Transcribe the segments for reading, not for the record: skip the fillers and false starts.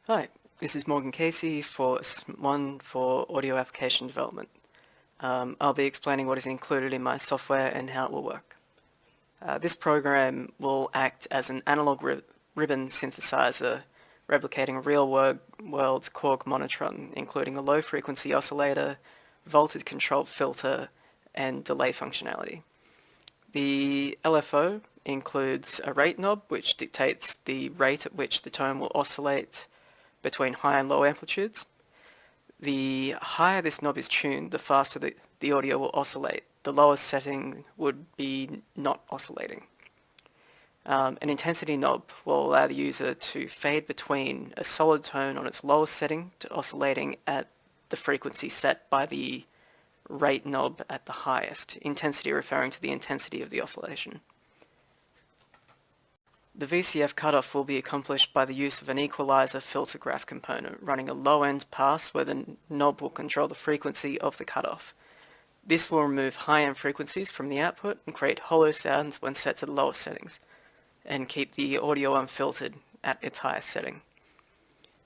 Hi, this is Morgan Casey for Assessment 1 for Audio Application Development. I'll be explaining what is included in my software and how it will work. This program will act as an analog ribbon synthesizer, replicating a real-world Korg monotron, including a low-frequency oscillator, voltage control filter, and delay functionality. The LFO includes a rate knob, which dictates the rate at which the tone will oscillate between high and low amplitudes. The higher this knob is tuned, the faster the audio will oscillate. The lowest setting would be not oscillating. An intensity knob will allow the user to fade between a solid tone on its lowest setting to oscillating at the frequency set by the rate knob at the highest, intensity referring to the intensity of the oscillation. The VCF cutoff will be accomplished by the use of an equalizer filter graph component running a low-end pass where the knob will control the frequency of the cutoff. This will remove high-end frequencies from the output and create hollow sounds when set to the lowest settings, and keep the audio unfiltered at its highest setting.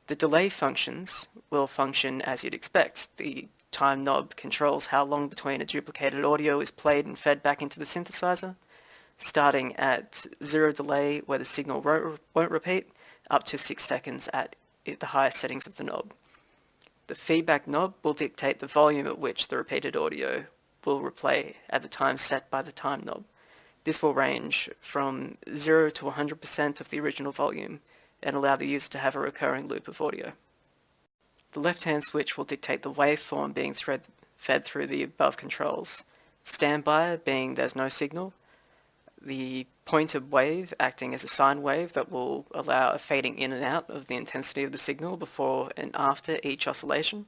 The delay functions will function as you'd expect. The time knob controls how long between a duplicated audio is played and fed back into the synthesizer, starting at 0 delay where the signal won't repeat, up to 6 seconds at the highest settings of the knob. The feedback knob will dictate the volume at which the repeated audio will replay at the time set by the time knob. This will range from 0 to 100% of the original volume and allow the user to have a recurring loop of audio. The left-hand switch will dictate the waveform being fed through the above controls. Standby being there's no signal, the pointed wave acting as a sine wave that will allow a fading in and out of the intensity of the signal before and after each oscillation.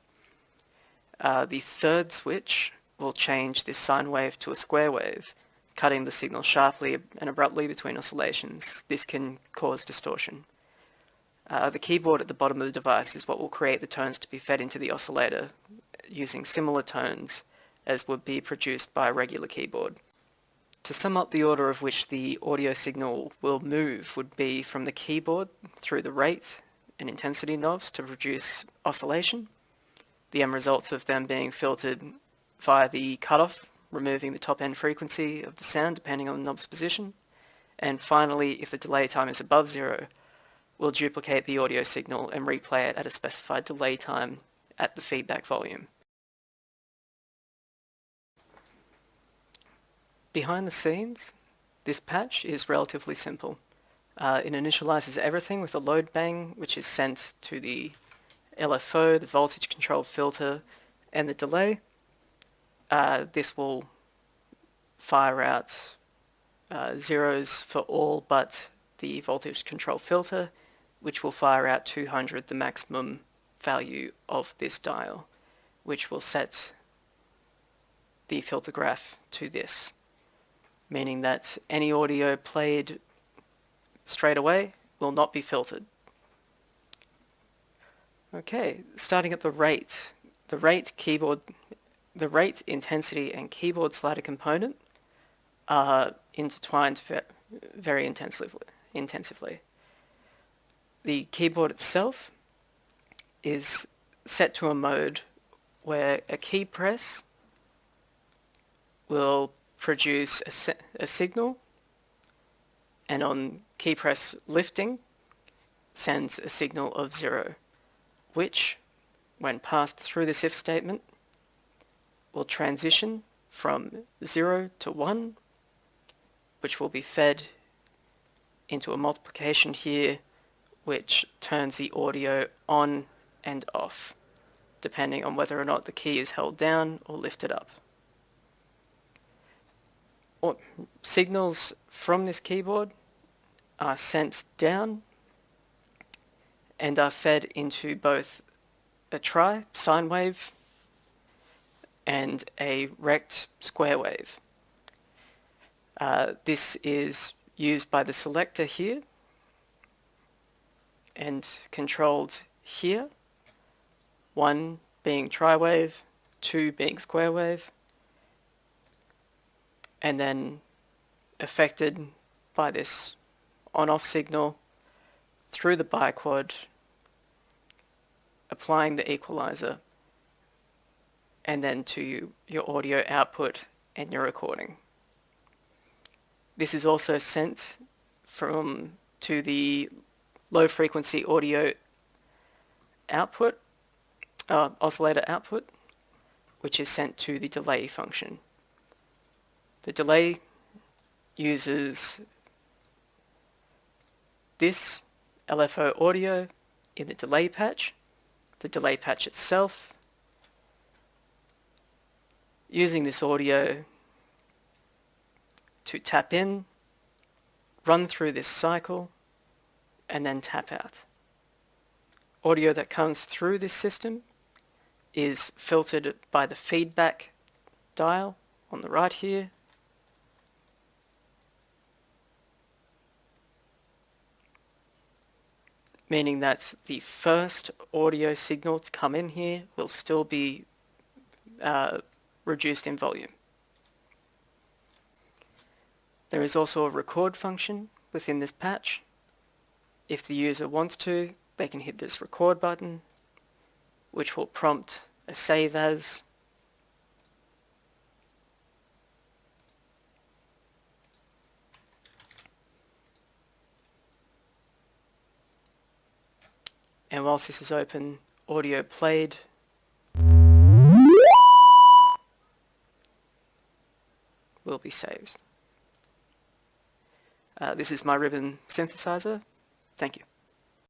The third switch will change this sine wave to a square wave, cutting the signal sharply and abruptly between oscillations. This can cause distortion. The keyboard at the bottom of the device is what will create the tones to be fed into the oscillator using similar tones as would be produced by a regular keyboard. To sum up, the order of which the audio signal will move would be from the keyboard through the rate and intensity knobs to produce oscillation, the end results of them being filtered via the cutoff, removing the top end frequency of the sound depending on the knob's position, and finally, if the delay time is above 0, we'll duplicate the audio signal and replay it at a specified delay time at the feedback volume. Behind the scenes, this patch is relatively simple. It initializes everything with a load bang, which is sent to the LFO, the voltage control filter, and the delay. This will fire out zeros for all but the voltage control filter, which will fire out 200, the maximum value of this dial, which will set the filter graph to this, meaning that any audio played straight away will not be filtered. Okay, starting at the rate intensity and keyboard slider component are intertwined very intensively. The keyboard itself is set to a mode where a key press will produce a signal, and on key press lifting sends a signal of 0, which, when passed through this if statement, will transition from 0 to 1, which will be fed into a multiplication here, which turns the audio on and off, depending on whether or not the key is held down or lifted up. Signals from this keyboard are sent down and are fed into both a tri sine wave and a rect square wave. This is used by the selector here and controlled here, 1 being tri-wave, 2 being square wave, and then affected by this on-off signal through the biquad applying the equalizer, and then to your audio output and your recording. This is also sent to the low frequency audio output, oscillator output, which is sent to the delay function. The delay uses this LFO audio in the delay patch itself, using this audio to tap in, run through this cycle, and then tap out. Audio that comes through this system is filtered by the feedback dial on the right here, meaning that the first audio signal to come in here will still be reduced in volume. There is also a record function within this patch. If the user wants to, they can hit this record button, which will prompt a save as. And whilst this is open, audio played will be saved. This is my ribbon synthesizer. Thank you.